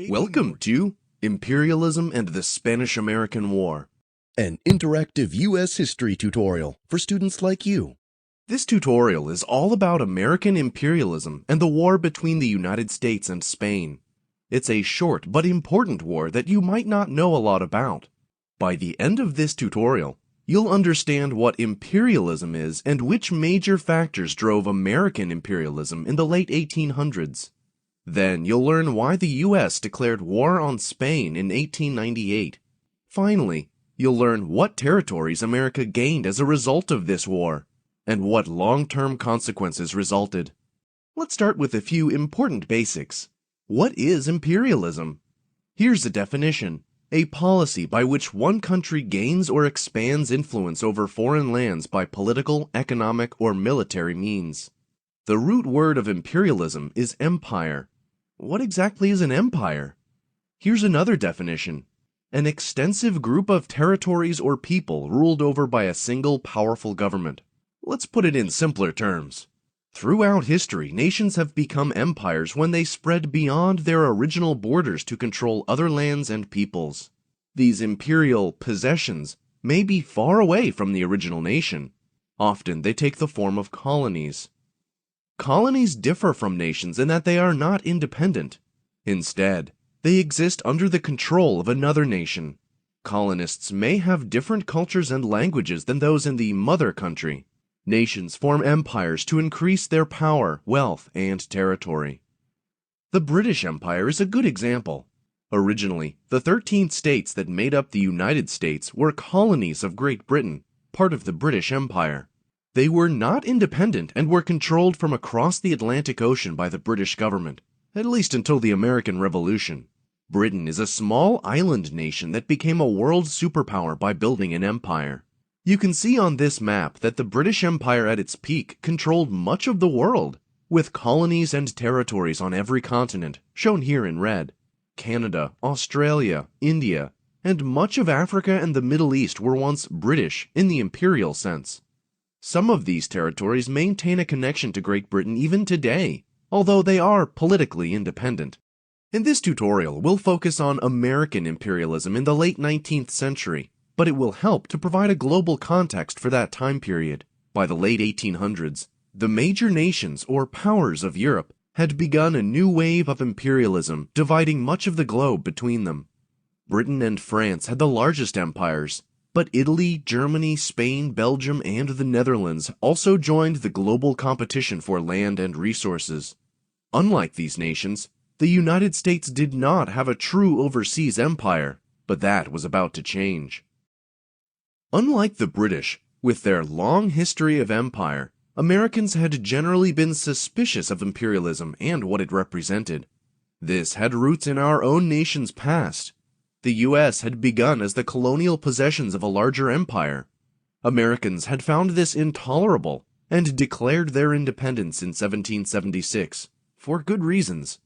Welcome to Imperialism and the Spanish-American War, an interactive U.S. history tutorial for students like you. This tutorial is all about American imperialism and the war between the United States and Spain. It's a short but important war that you might not know a lot about. By the end of this tutorial, you'll understand what imperialism is and which major factors drove American imperialism in the late 1800s. Then you'll learn why the U.S. declared war on Spain in 1898. Finally, you'll learn what territories America gained as a result of this war, and what long-term consequences resulted. Let's start with a few important basics. What is imperialism? Here's a definition: a policy by which one country gains or expands influence over foreign lands by political, economic, or military means. The root word of imperialism is empire. What exactly is an empire? Here's another definition: an extensive group of territories or people ruled over by a single powerful government. Let's put it in simpler terms. Throughout history, nations have become empires when they spread beyond their original borders to control other lands and peoples. These imperial possessions may be far away from the original nation. Often they take the form of colonies. Colonies differ from nations in that they are not independent. Instead, they exist under the control of another nation. Colonists may have different cultures and languages than those in the mother country. Nations form empires to increase their power, wealth, and territory. The British Empire is a good example. Originally, the 13 states that made up the United States were colonies of Great Britain, part of the British Empire. They were not independent and were controlled from across the Atlantic Ocean by the British government, at least until the American Revolution. Britain is a small island nation that became a world superpower by building an empire. You can see on this map that the British Empire at its peak controlled much of the world, with colonies and territories on every continent, shown here in red. Canada, Australia, India, and much of Africa and the Middle East were once British in the imperial sense. Some of these territories maintain a connection to Great Britain even today, although they are politically independent. In this tutorial, we'll focus on American imperialism in the late 19th century, but it will help to provide a global context for that time period. By the late 1800s, the major nations or powers of Europe had begun a new wave of imperialism, dividing much of the globe between them. Britain and France had the largest empires, but Italy, Germany, Spain, Belgium, and the Netherlands also joined the global competition for land and resources. Unlike these nations, the United States did not have a true overseas empire, but that was about to change. Unlike the British, with their long history of empire, Americans had generally been suspicious of imperialism and what it represented. This had roots in our own nation's past. The U.S. had begun as the colonial possessions of a larger empire. Americans had found this intolerable and declared their independence in 1776, for good reasons.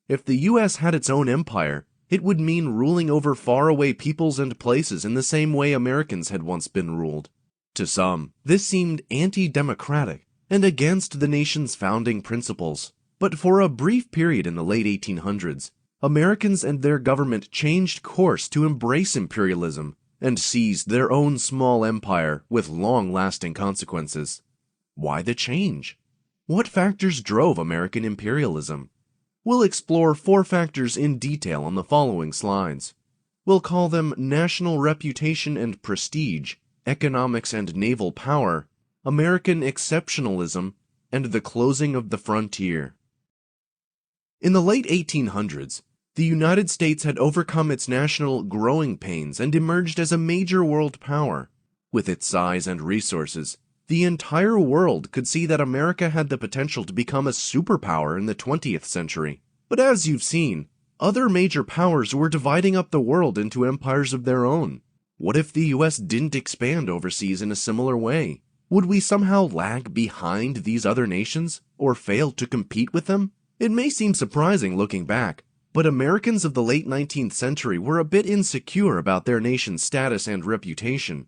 If the U.S. had its own empire, it would mean ruling over faraway peoples and places in the same way Americans had once been ruled. To some, this seemed anti-democratic and against the nation's founding principles. But for a brief period in the late 1800s, Americans and their government changed course to embrace imperialism and seized their own small empire with long-lasting consequences. Why the change? What factors drove American imperialism? We'll explore 4 factors in detail on the following slides. We'll call them national reputation and prestige, economics and naval power, American exceptionalism, and the closing of the frontier. In the late 1800s, the United States had overcome its national growing pains and emerged as a major world power. With its size and resources, the entire world could see that America had the potential to become a superpower in the 20th century. But as you've seen, other major powers were dividing up the world into empires of their own. What if the U.S. didn't expand overseas in a similar way? Would we somehow lag behind these other nations, or fail to compete with them? It may seem surprising looking back, but Americans of the late 19th century were a bit insecure about their nation's status and reputation.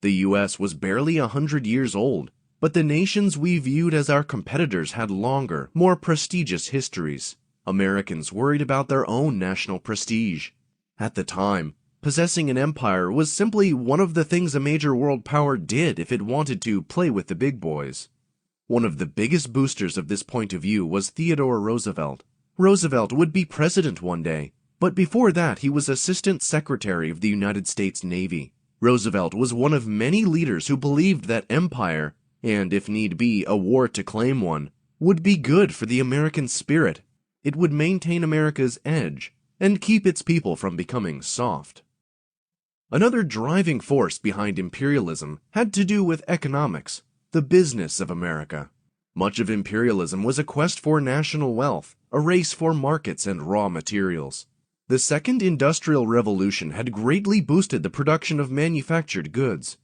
The U.S. was barely 100 years old, but the nations we viewed as our competitors had longer, more prestigious histories. Americans worried about their own national prestige. At the time, possessing an empire was simply one of the things a major world power did if it wanted to play with the big boys. One of the biggest boosters of this point of view was Theodore Roosevelt. Roosevelt would be president one day, but before that he was Assistant Secretary of the United States Navy. Roosevelt was one of many leaders who believed that empire, and if need be, a war to claim one, would be good for the American spirit. It would maintain America's edge and keep its people from becoming soft. Another driving force behind imperialism had to do with economics, the business of America. Much of imperialism was a quest for national wealth, a race for markets and raw materials. The Second Industrial Revolution had greatly boosted the production of manufactured goods.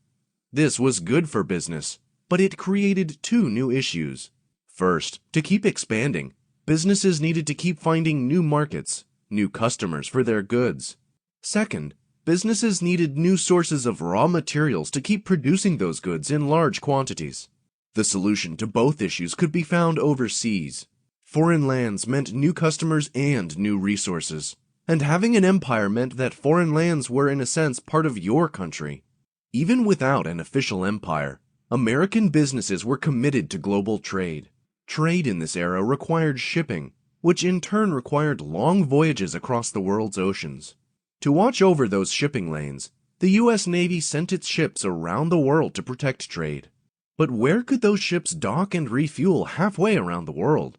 This was good for business, but it created two new issues. First, to keep expanding, businesses needed to keep finding new markets, new customers for their goods. Second, businesses needed new sources of raw materials to keep producing those goods in large quantities. The solution to both issues could be found overseas. Foreign lands meant new customers and new resources. And having an empire meant that foreign lands were in a sense part of your country. Even without an official empire, American businesses were committed to global trade. Trade in this era required shipping, which in turn required long voyages across the world's oceans. To watch over those shipping lanes, the U.S. Navy sent its ships around the world to protect trade. But where could those ships dock and refuel halfway around the world?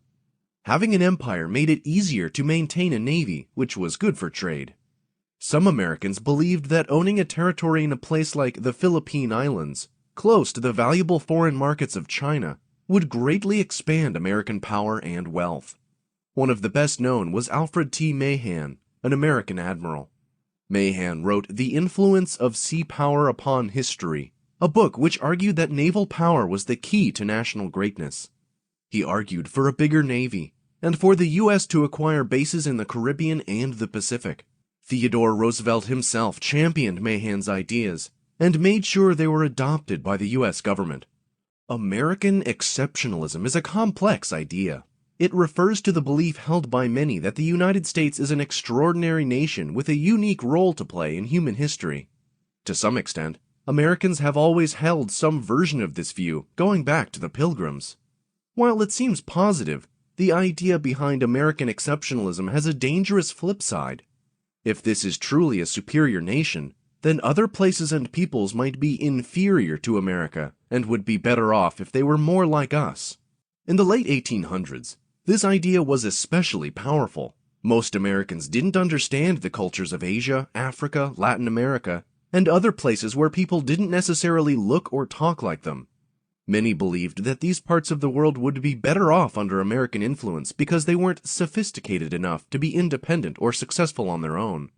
Having an empire made it easier to maintain a navy, which was good for trade. Some Americans believed that owning a territory in a place like the Philippine Islands, close to the valuable foreign markets of China, would greatly expand American power and wealth. One of the best known was Alfred T. Mahan, an American admiral. Mahan wrote The Influence of Sea Power Upon History, a book which argued that naval power was the key to national greatness. He argued for a bigger navy, and for the U.S. to acquire bases in the Caribbean and the Pacific. Theodore Roosevelt himself championed Mahan's ideas, and made sure they were adopted by the U.S. government. American exceptionalism is a complex idea. It refers to the belief held by many that the United States is an extraordinary nation with a unique role to play in human history. To some extent, Americans have always held some version of this view, going back to the Pilgrims. While it seems positive, the idea behind American exceptionalism has a dangerous flip side. If this is truly a superior nation, then other places and peoples might be inferior to America and would be better off if they were more like us. In the late 1800s, this idea was especially powerful. Most Americans didn't understand the cultures of Asia, Africa, Latin America, and other places where people didn't necessarily look or talk like them. Many believed that these parts of the world would be better off under American influence because they weren't sophisticated enough to be independent or successful on their own.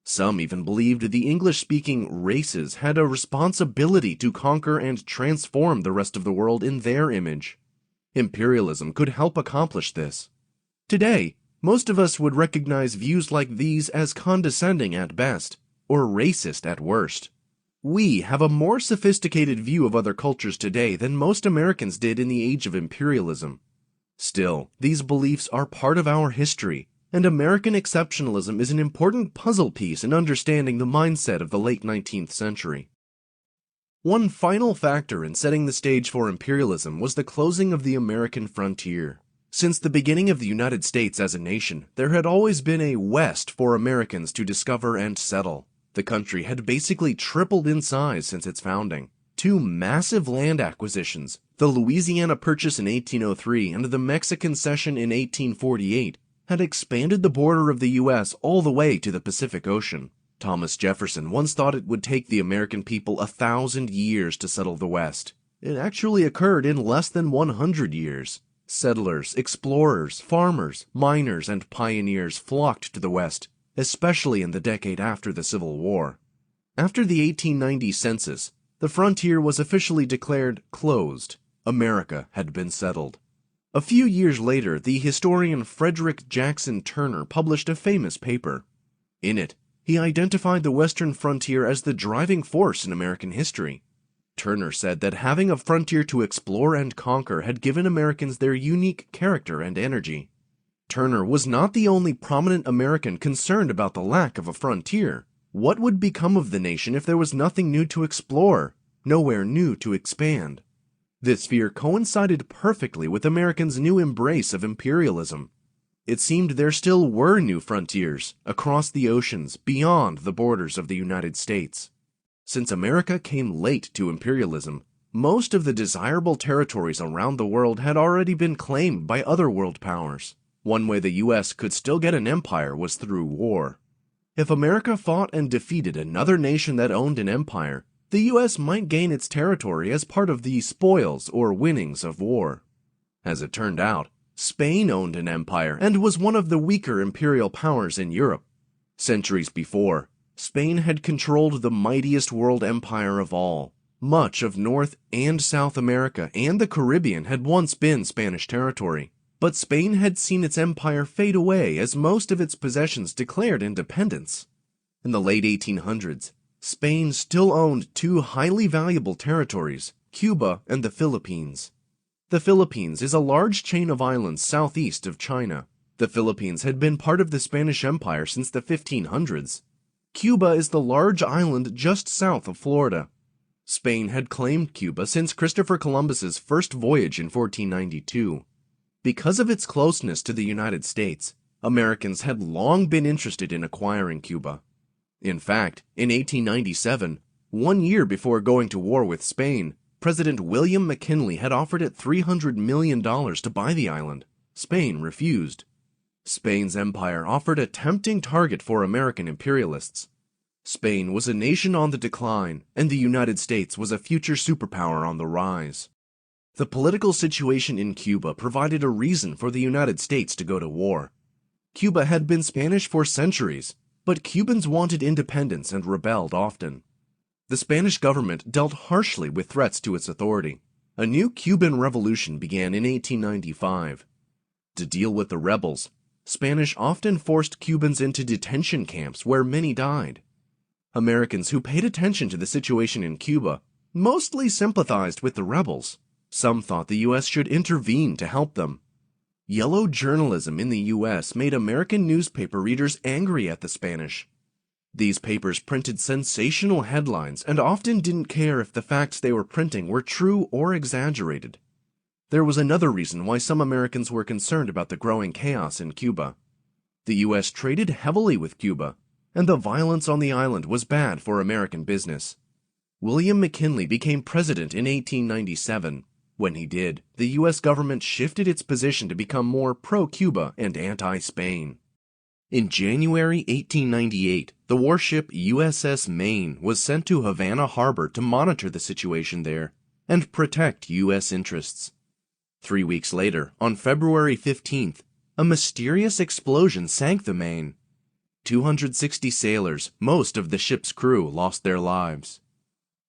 Some even believed the English-speaking races had a responsibility to conquer and transform the rest of the world in their image. Imperialism could help accomplish this. Today, most of us would recognize views like these as condescending at best, or racist at worst. We have a more sophisticated view of other cultures today than most Americans did in the age of imperialism. Still, these beliefs are part of our history, and American exceptionalism is an important puzzle piece in understanding the mindset of the late 19th century. One final factor in setting the stage for imperialism was the closing of the American frontier. Since the beginning of the United States as a nation, there had always been a West for Americans to discover and settle. The country had basically tripled in size since its founding. Two massive land acquisitions, the Louisiana Purchase in 1803 and the Mexican Cession in 1848, had expanded the border of the U.S. all the way to the Pacific Ocean. Thomas Jefferson once thought it would take the American people 1,000 years to settle the West. It actually occurred in less than 100 years. Settlers, explorers, farmers, miners, and pioneers flocked to the West, especially in the decade after the Civil War. After the 1890 census, the frontier was officially declared closed. America had been settled. A few years later, the historian Frederick Jackson Turner published a famous paper. In it, he identified the western frontier as the driving force in American history. Turner said that having a frontier to explore and conquer had given Americans their unique character and energy. Turner was not the only prominent American concerned about the lack of a frontier. What would become of the nation if there was nothing new to explore, nowhere new to expand? This fear coincided perfectly with Americans' new embrace of imperialism. It seemed there still were new frontiers across the oceans beyond the borders of the United States. Since America came late to imperialism, most of the desirable territories around the world had already been claimed by other world powers. One way the U.S. could still get an empire was through war. If America fought and defeated another nation that owned an empire, the U.S. might gain its territory as part of the spoils or winnings of war. As it turned out, Spain owned an empire and was one of the weaker imperial powers in Europe. Centuries before, Spain had controlled the mightiest world empire of all. Much of North and South America and the Caribbean had once been Spanish territory. But Spain had seen its empire fade away as most of its possessions declared independence. In the late 1800s, Spain still owned two highly valuable territories, Cuba and the Philippines. The Philippines is a large chain of islands southeast of China. The Philippines had been part of the Spanish Empire since the 1500s. Cuba is the large island just south of Florida. Spain had claimed Cuba since Christopher Columbus's first voyage in 1492. Because of its closeness to the United States, Americans had long been interested in acquiring Cuba. In fact, in 1897, 1 year before going to war with Spain, President William McKinley had offered it $300 million to buy the island. Spain refused. Spain's empire offered a tempting target for American imperialists. Spain was a nation on the decline, and the United States was a future superpower on the rise. The political situation in Cuba provided a reason for the United States to go to war. Cuba had been Spanish for centuries, but Cubans wanted independence and rebelled often. The Spanish government dealt harshly with threats to its authority. A new Cuban revolution began in 1895. To deal with the rebels, Spanish often forced Cubans into detention camps where many died. Americans who paid attention to the situation in Cuba mostly sympathized with the rebels. Some thought the U.S. should intervene to help them. Yellow journalism in the U.S. made American newspaper readers angry at the Spanish. These papers printed sensational headlines and often didn't care if the facts they were printing were true or exaggerated. There was another reason why some Americans were concerned about the growing chaos in Cuba. The U.S. traded heavily with Cuba, and the violence on the island was bad for American business. William McKinley became president in 1897. When he did, the U.S. government shifted its position to become more pro-Cuba and anti-Spain. In January 1898, the warship USS Maine was sent to Havana Harbor to monitor the situation there and protect U.S. interests. 3 weeks later, on February 15th, a mysterious explosion sank the Maine. 260 sailors, most of the ship's crew, lost their lives.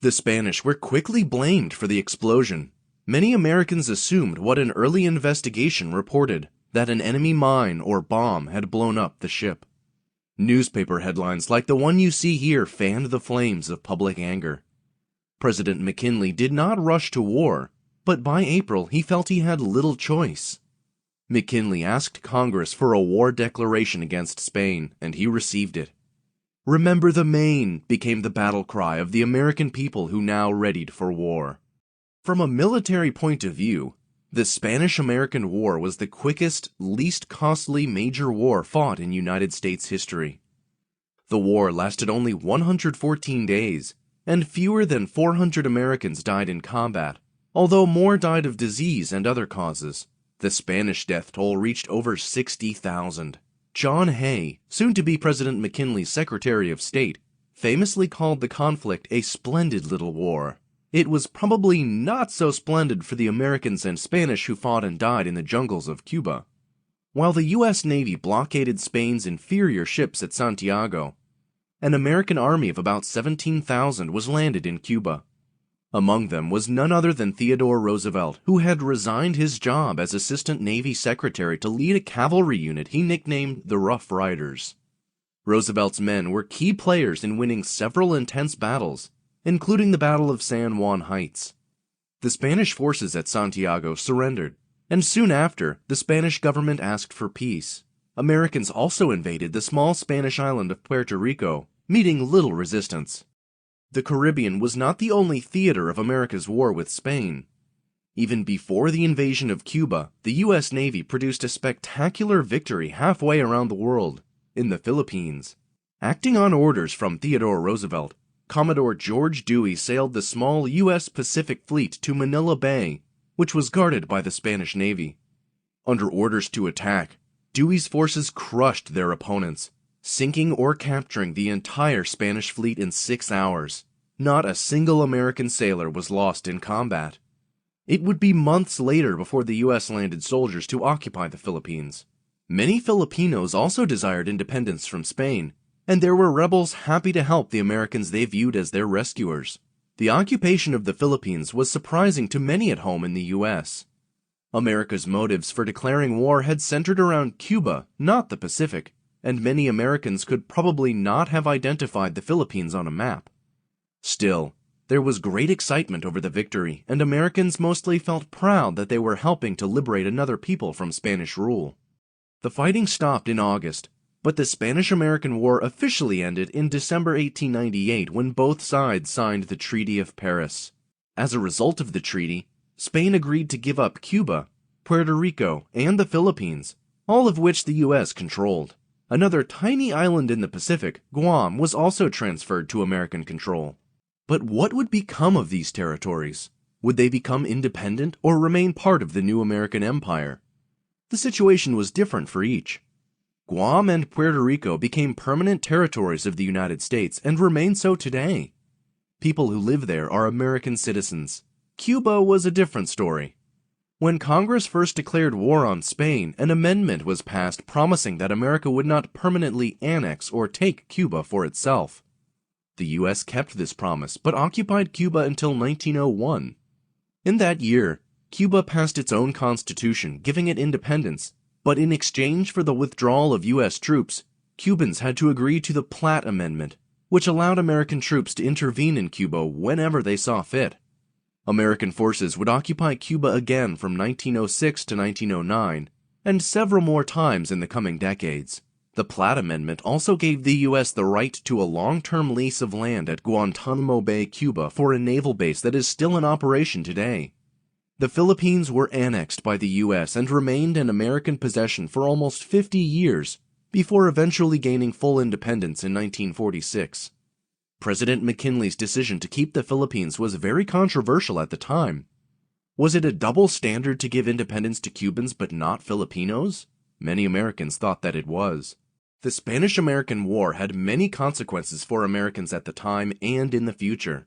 The Spanish were quickly blamed for the explosion. Many Americans assumed what an early investigation reported, that an enemy mine or bomb had blown up the ship. Newspaper headlines like the one you see here fanned the flames of public anger. President McKinley did not rush to war, but by April he felt he had little choice. McKinley asked Congress for a war declaration against Spain, and he received it. "Remember the Maine" became the battle cry of the American people who now readied for war. From a military point of view, the Spanish-American War was the quickest, least costly major war fought in United States history. The war lasted only 114 days, and fewer than 400 Americans died in combat, although more died of disease and other causes. The Spanish death toll reached over 60,000. John Hay, soon to be President McKinley's Secretary of State, famously called the conflict a splendid little war. It was probably not so splendid for the Americans and Spanish who fought and died in the jungles of Cuba. While the U.S. Navy blockaded Spain's inferior ships at Santiago, an American army of about 17,000 was landed in Cuba. Among them was none other than Theodore Roosevelt, who had resigned his job as Assistant Navy Secretary to lead a cavalry unit he nicknamed the Rough Riders. Roosevelt's men were key players in winning several intense battles, including the Battle of San Juan Heights. The Spanish forces at Santiago surrendered, and soon after, the Spanish government asked for peace. Americans also invaded the small Spanish island of Puerto Rico, meeting little resistance. The Caribbean was not the only theater of America's war with Spain. Even before the invasion of Cuba, the U.S. Navy produced a spectacular victory halfway around the world, in the Philippines. Acting on orders from Theodore Roosevelt, Commodore George Dewey sailed the small U.S. Pacific Fleet to Manila Bay, which was guarded by the Spanish Navy. Under orders to attack, Dewey's forces crushed their opponents, sinking or capturing the entire Spanish fleet in 6 hours. Not a single American sailor was lost in combat. It would be months later before the U.S. landed soldiers to occupy the Philippines. Many Filipinos also desired independence from Spain, and there were rebels happy to help the Americans they viewed as their rescuers. The occupation of the Philippines was surprising to many at home in the U.S. America's motives for declaring war had centered around Cuba, not the Pacific, and many Americans could probably not have identified the Philippines on a map. Still, there was great excitement over the victory, and Americans mostly felt proud that they were helping to liberate another people from Spanish rule. The fighting stopped in August, but the Spanish-American War officially ended in December 1898 when both sides signed the Treaty of Paris. As a result of the treaty, Spain agreed to give up Cuba, Puerto Rico, and the Philippines, all of which the U.S. controlled. Another tiny island in the Pacific, Guam, was also transferred to American control. But what would become of these territories? Would they become independent or remain part of the new American empire? The situation was different for each. Guam and Puerto Rico became permanent territories of the United States and remain so today. People who live there are American citizens. Cuba was a different story. When Congress first declared war on Spain, an amendment was passed promising that America would not permanently annex or take Cuba for itself. The U.S. kept this promise, but occupied Cuba until 1901. In that year, Cuba passed its own constitution, giving it independence, but in exchange for the withdrawal of U.S. troops, Cubans had to agree to the Platt Amendment, which allowed American troops to intervene in Cuba whenever they saw fit. American forces would occupy Cuba again from 1906 to 1909, and several more times in the coming decades. The Platt Amendment also gave the U.S. the right to a long-term lease of land at Guantanamo Bay, Cuba, for a naval base that is still in operation today. The Philippines were annexed by the U.S. and remained an American possession for almost 50 years, before eventually gaining full independence in 1946. President McKinley's decision to keep the Philippines was very controversial at the time. Was it a double standard to give independence to Cubans but not Filipinos? Many Americans thought that it was. The Spanish-American War had many consequences for Americans at the time and in the future.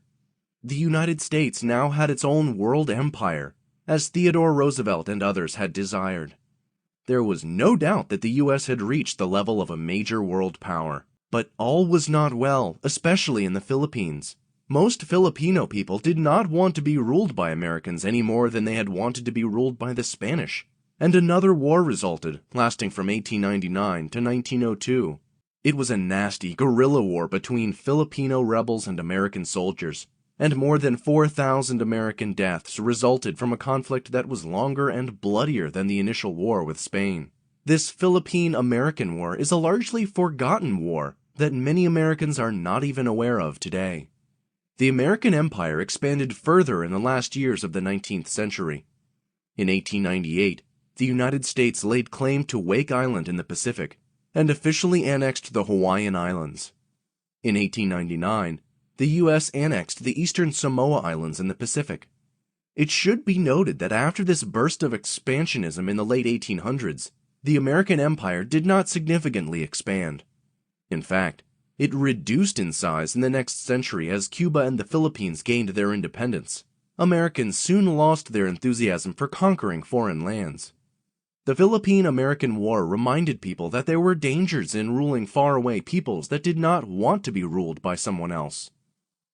The United States now had its own world empire, as Theodore Roosevelt and others had desired. There was no doubt that the U.S. had reached the level of a major world power. But all was not well, especially in the Philippines. Most Filipino people did not want to be ruled by Americans any more than they had wanted to be ruled by the Spanish. And another war resulted, lasting from 1899 to 1902. It was a nasty guerrilla war between Filipino rebels and American soldiers, and more than 4,000 American deaths resulted from a conflict that was longer and bloodier than the initial war with Spain. This Philippine-American War is a largely forgotten war that many Americans are not even aware of today. The American empire expanded further in the last years of the 19th century. In 1898, the United States laid claim to Wake Island in the Pacific and officially annexed the Hawaiian Islands. In 1899, the U.S. annexed the eastern Samoa Islands in the Pacific. It should be noted that after this burst of expansionism in the late 1800s, the American empire did not significantly expand. In fact, it reduced in size in the next century as Cuba and the Philippines gained their independence. Americans soon lost their enthusiasm for conquering foreign lands. The Philippine-American War reminded people that there were dangers in ruling faraway peoples that did not want to be ruled by someone else.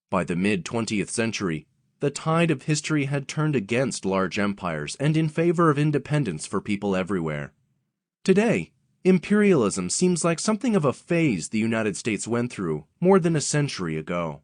By the mid-20th century, the tide of history had turned against large empires and in favor of independence for people everywhere. Today, imperialism seems like something of a phase the United States went through more than a century ago.